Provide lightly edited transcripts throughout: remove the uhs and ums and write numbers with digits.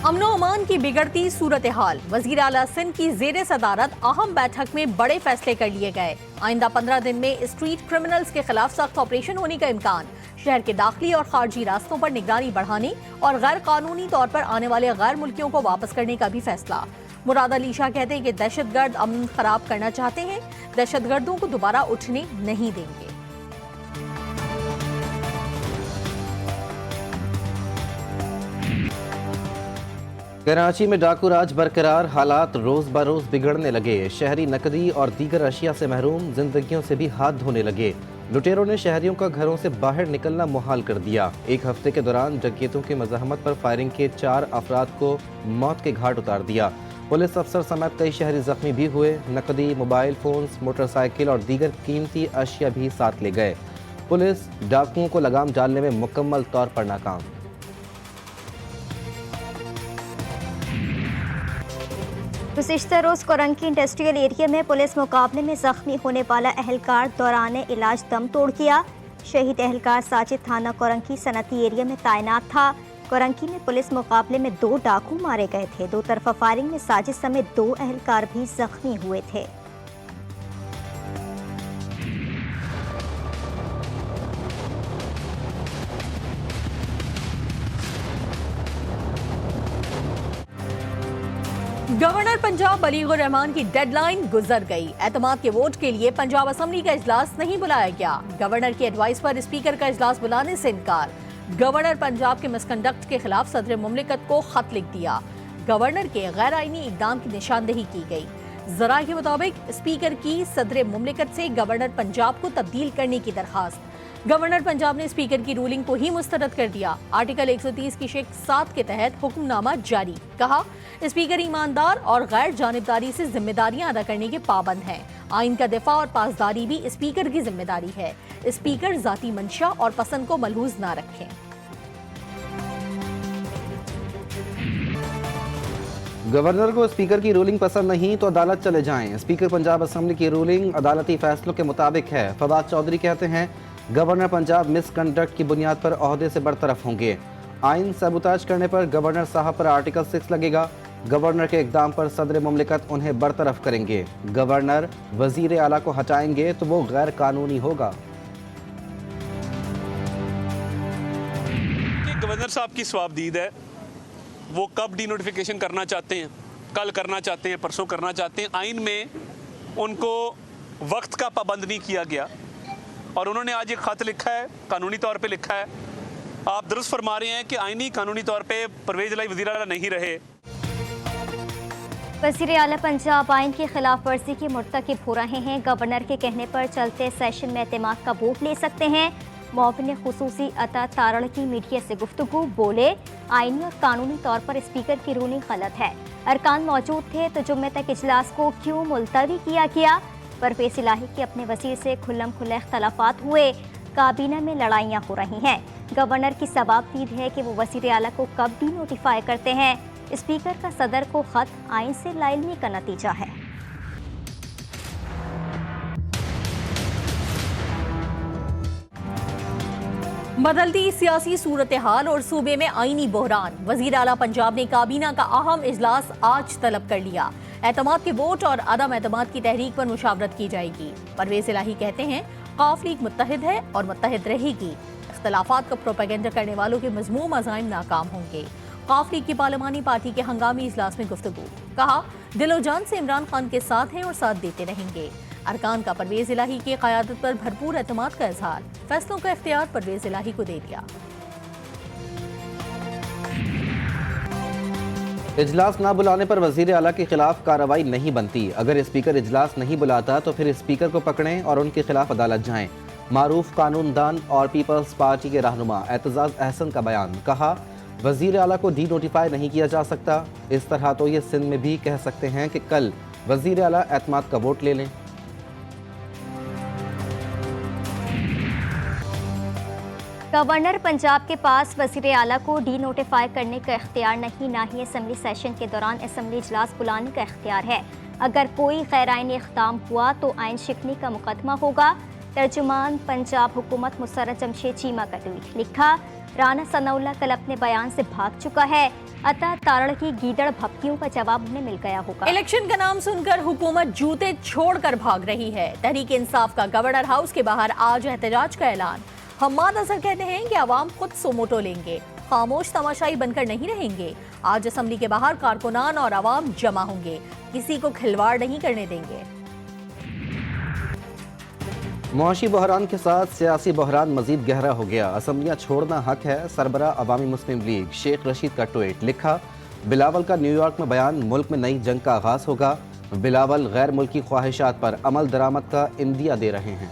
अमनो अमान की बिगड़ती सूरत हाल, वजीर आला सिंध की जेर सदारत अहम बैठक में बड़े फैसले कर लिए गए। आइंदा 15 दिन में स्ट्रीट क्रिमिनल्स के खिलाफ सख्त ऑपरेशन होने का इम्कान। शहर के दाखिली और खारजी रास्तों पर निगरानी बढ़ाने और गैर कानूनी तौर पर आने वाले गैर मुल्कियों को वापस करने का भी फैसला। मुराद अली शाह कहते हैं कि दहशतगर्द अमन खराब करना चाहते हैं, दहशतगर्दों को दोबारा उठने नहीं देंगे। कराची में डाकू राज बरकरार, हालात रोज बरोज बिगड़ने लगे। शहरी नकदी और दीगर अशिया से महरूम, जिंदगियों से भी हाथ धोने लगे। लुटेरों ने शहरियों का घरों से बाहर निकलना मुहाल कर दिया। एक हफ्ते के दौरान डकैतों की मज़ाहमत पर फायरिंग के 4 अफराद को मौत के घाट उतार दिया। पुलिस अफसर समेत कई शहरी जख्मी भी हुए। नकदी, मोबाइल फोन्स, मोटरसाइकिल और दीगर कीमती अशिया भी साथ ले गए। पुलिस डाकुओं को लगाम डालने में मुकम्मल तौर पर नाकाम। गुज़िश्ता रोज़ कोरंकी इंडस्ट्रियल एरिया में पुलिस मुकाबले में जख्मी होने वाला एहलकार दौरान इलाज दम तोड़ गया। शहीद एहलकार साजिद थाना कोरंकी सनती एरिया में तैनात था। कोरंकी में पुलिस मुकाबले में 2 डाकू मारे गए थे। 2 तरफा फायरिंग में साजिद समेत 2 एहलकार भी जख्मी हुए थे। गवर्नर पंजाब बलीगुर रहमान की डेडलाइन गुजर गई। एतमाद के वोट के लिए पंजाब असम्बली का इजलास नहीं बुलाया गया। गवर्नर की एडवाइस पर स्पीकर का इजलास बुलाने से इनकार। गवर्नर पंजाब के मिसकंडक्ट के खिलाफ सदर मुमलिकत को खत लिख दिया। गवर्नर के गैर आईनी इकदाम की निशानदेही की गई। जराये के मुताबिक स्पीकर की सदर मुमलिकत से गवर्नर पंजाब को तब्दील करने की दरखास्त। गवर्नर पंजाब ने स्पीकर की रूलिंग को ही मुस्तरद कर दिया। आर्टिकल 130 की शेख 7 के तहत हुक्मनामा जारी। कहा, स्पीकर ईमानदार और गैर जानिबदारी से जिम्मेदारियां अदा करने के पाबंद हैं। आइन का दिफा और पासदारी भी स्पीकर की जिम्मेदारी है। स्पीकर जाती मंशा और पसंद को मलहूज ना रखें। गवर्नर को स्पीकर की रूलिंग पसंद नहीं तो अदालत चले जाएं। स्पीकर पंजाब असम्बली की रूलिंग अदालती फैसलों के मुताबिक है। फवाद चौधरी कहते हैं, गवर्नर पंजाब मिसकंडक्ट की बुनियाद पर ओहदे से बरतरफ होंगे। आइन सबूताज करने पर गवर्नर साहब पर आर्टिकल 6 लगेगा। गवर्नर के इकदाम पर सदर मुमलिकत उन्हें बरतरफ करेंगे। गवर्नर वजीर आला को हटाएंगे तो वो गैर कानूनी होगा। गवर्नर साहब की स्वाबदीद है, वो कब डिनोटिफिकेशन करना चाहते हैं, कल करना चाहते हैं, परसों करना चाहते हैं। आइन में उनको वक्त का पाबंद नहीं किया गया और उन्होंने आज एक ख़त लिखा है, कानूनी तौर पे लिखा है। आप दुरुस्त फरमा रहे हैं कि आइनी कानूनी तौर पे परवेज़ इलाही वज़ीर आला नहीं रहे। वज़ीर आला पंजाब आइन की खिलाफ वर्जी के मुर्तकिब हो रहे हैं। गवर्नर के कहने पर चलते सेशन में एतमाद का वोट ले सकते हैं। मुआविन खुसूसी अता तारड़ की मीडिया से गुफ्तगू, बोले, आइनी और कानूनी तौर पर स्पीकर की रूलिंग गलत है। अरकान मौजूद थे तो जुम्मे तक इजलास को क्यों मुलतवी किया गया। परवेज़ इलाही के अपने वज़ीर से खुल्लम खुल्ला इख्तलाफात हुए। काबीना में लड़ाइयाँ हो रही हैं। गवर्नर की सवाबदीद है कि वो वज़ीर आला को कब भी नोटिफाई करते हैं। स्पीकर का सदर को खत आइन से लाइलमी का नतीजा है। बदलती सियासी सूरत हाल और सूबे में आईनी बहरान। वज़ीर आला पंजाब ने काबीना का अहम इजलास आज तलब कर लिया। एतमाद के वोट और अदम एतमाद की तहरीक पर मुशावरत की जाएगी। परवेज़ इलाही कहते हैं, काफ लीग मुत्तहिद है और मुत्तहिद रहेगी। इख्तलाफात का प्रोपेगेंडा करने वालों के मज़मूम अज़ाइम नाकाम होंगे। काफ लीग की पार्लिमानी पार्टी के हंगामी इजलास में गुफ्तगू। कहा, दिलो जान से इमरान खान के साथ हैं और साथ देते रहेंगे। अरकान का परवेज़ इलाही की क़यादत पर भरपूर एतमाद का इजहार। फैसलों का इख्तियार परवेज़ इलाही को दे दिया। इजलास ना बुलाने पर वजीर आला के खिलाफ कार्रवाई नहीं बनती। अगर स्पीकर इजलास नहीं बुलाता तो फिर स्पीकर को पकड़ें और उनके खिलाफ अदालत जाएं। मारूफ कानूनदान और पीपल्स पार्टी के रहनुमा एतजाज अहसन का बयान। कहा, वजीर आला को डी नोटिफाई नहीं किया जा सकता। इस तरह तो ये सिंध में भी कह सकते हैं कि कल वजीर आला एतमाद का वोट ले लें। गवर्नर पंजाब के पास वज़ीर आला को डी नोटिफाई करने का इख्तियार नहीं, ना ही असम्बली सेशन के दौरान असम्बली इजलास बुलाने का इख्तियार है। अगर कोई गैर आइनी इक़दाम हुआ तो आइन शिकनी का मुकदमा होगा। तर्जुमान पंजाब हुकूमत मुसर्रत जमशेद चीमा का ट्वीट। लिखा, राना सनाउल्लाह कल अपने बयान से भाग चुका है, अतः तारड़ की गीदड़ भपकियों का जवाब उन्हें मिल गया होगा। इलेक्शन का नाम सुनकर हुकूमत जूते छोड़कर भाग रही है। तहरीक इंसाफ का गवर्नर हाउस के बाहर आज एहतजाज का ऐलान। हम्माद अजहर कहते हैं कि आवाम खुद सोमोटो लेंगे, खामोश तमाशाई बनकर नहीं रहेंगे। आज असेंबली के बाहर कारकुनान और आवाम जमा होंगे, किसी को खिलवाड़ नहीं करने देंगे। मुआशी बहरान के साथ सियासी बहरान मजीद गहरा हो गया। असम्बलियाँ छोड़ना हक है, सरबरा अवामी मुस्लिम लीग शेख रशीद का ट्वीट। लिखा, बिलावल का न्यूयॉर्क में बयान, मुल्क में नई जंग का आगाज होगा। बिलावल गैर मुल्की ख्वाहिशात पर अमल दरामद का इंदिया दे रहे हैं।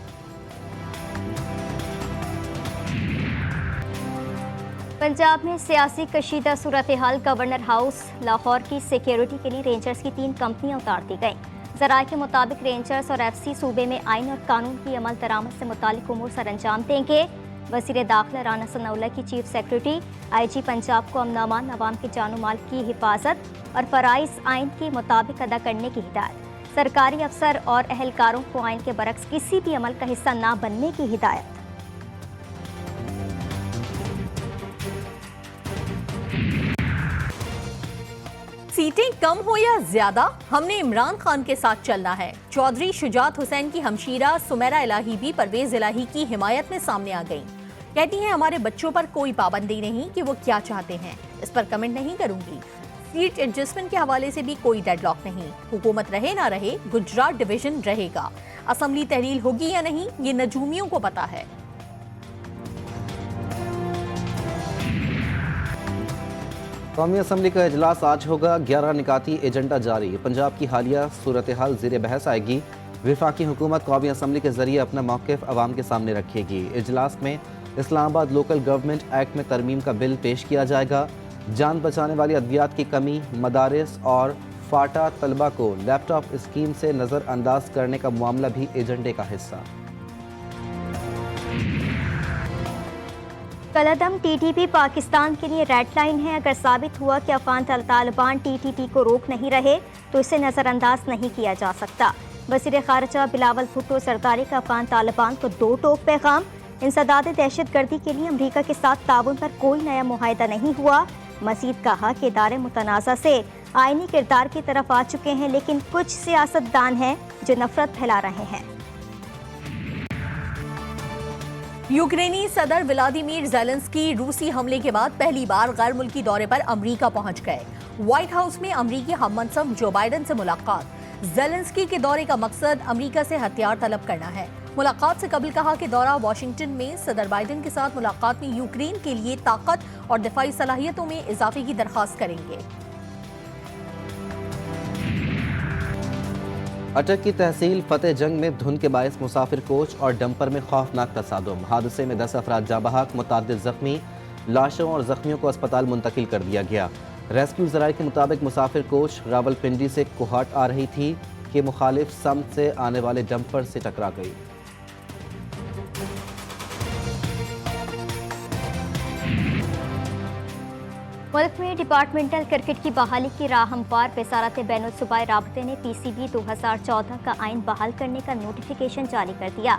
पंजाब में सियासी कशीदा सूरत हाल। गवर्नर हाउस लाहौर की सिक्योरिटी के लिए रेंजर्स की 3 कंपनियां उतार दी गईं। ज़राए के मुताबिक रेंजर्स और एफसी सूबे में आइन और कानून की अमल दरामद से मुतालिक उमूर सर अंजाम देंगे। वज़ीर दाखिला राना सनाउल्लाह की चीफ सेक्रेटरी IG पंजाब को अमन अमान, अवाम के जानो माल की हिफाजत और फ़राइज़ आइन के मुताबिक अदा करने की हिदायत। सरकारी अफसर और अहलकारों को आइन के बरक्स किसी भी अमल का हिस्सा ना बनने की हिदायत। सीटें कम हो या ज्यादा, हमने इमरान खान के साथ चलना है। चौधरी शुजात हुसैन की हमशीरा सुमेरा इलाही भी परवेज इलाही की हिमायत में सामने आ गई। कहती हैं, हमारे बच्चों पर कोई पाबंदी नहीं कि वो क्या चाहते हैं, इस पर कमेंट नहीं करूंगी। सीट एडजस्टमेंट के हवाले से भी कोई डेडलॉक नहीं। हुकूमत रहे ना रहे, गुजरात डिवीजन रहेगा। असेंबली तहलील होगी या नहीं, ये नजूमियों को पता है। कौमी असम्बली का इजलास आज होगा। 11 निकाती एजेंडा जारी। पंजाब की हालिया सूरत हाल ज़ेर बहस आएगी। वफाकी हुकूमत कौमी असम्बली के जरिए अपना मौक़िफ़ अवाम के सामने रखेगी। इजलास में इस्लामाबाद लोकल गवर्नमेंट एक्ट में तरमीम का बिल पेश किया जाएगा। जान बचाने वाली अद्वियात की कमी, मदारिस और फाटा तलबा को लैपटॉप स्कीम से नज़रअंदाज करने का मामला भी एजेंडे का हिस्सा। कलअदम TTP पाकिस्तान के लिए रेड लाइन है। अगर साबित हुआ कि अफगान तालिबान TTP को रोक नहीं रहे तो इसे नज़रअंदाज नहीं किया जा सकता। वज़ीर ख़ारिजा बिलावल भुट्टो सरदारी का अफगान तालिबान को 2 टोक पैगाम। इंसदाद दहशतगर्दी के लिए अमरीका के साथ ताउन पर कोई नया मुआहिदा नहीं हुआ। मज़ीद कहा कि इदारे मुतनाज़ा से आईनी किरदार की तरफ आ चुके हैं, लेकिन कुछ सियासतदान हैं जो नफरत फैला रहे हैं। यूक्रेनी सदर व्लादिमीर ज़ेलेंस्की रूसी हमले के बाद पहली बार गैर मुल्की दौरे पर अमरीका पहुंच गए। व्हाइट हाउस में अमरीकी हममनसब जो बाइडन से मुलाकात। ज़ेलेंस्की के दौरे का मकसद अमरीका से हथियार तलब करना है। मुलाकात से कबल कहा कि दौरा वाशिंगटन में सदर बाइडन के साथ मुलाकात में यूक्रेन के लिए ताकत और दिफाई सलाहियतों में इजाफे की दरख्वास्त करेंगे। अटक की तहसील फतेह जंग में धुंध के बायस मुसाफिर कोच और डंपर में खौफनाक तसादुम। हादसे में 10 अफराद जाँ बहक, मुतअद्दिद जख्मी। लाशों और जख्मियों को अस्पताल मुंतकिल कर दिया गया। रेस्क्यू ज़राए के मुताबिक मुसाफिर कोच रावलपिंडी से कोहाट आ रही थी कि मुखालिफ समत से आने वाले डंपर से टकरा गई। मुल्क में डिपार्टमेंटल क्रिकेट की बहाली की राह हमवार। वज़ारत बैनुल-सूबाई राबते ने PCB 2014 का आइन बहाल करने का नोटिफिकेशन जारी कर दिया।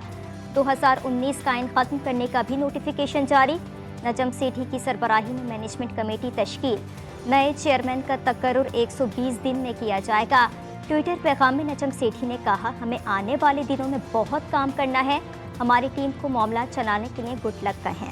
2019 का आइन ख़त्म करने का भी नोटिफिकेशन जारी। नजम सेठी की सरबराही में मैनेजमेंट कमेटी तश्कील। नए चेयरमैन का तकर्रुर 120 दिन में किया जाएगा। ट्विटर पैगाम में नजम सेठी ने कहा, हमें आने वाले दिनों में बहुत काम करना है। हमारी टीम को मामला चलाने के लिए गुड लक कहें।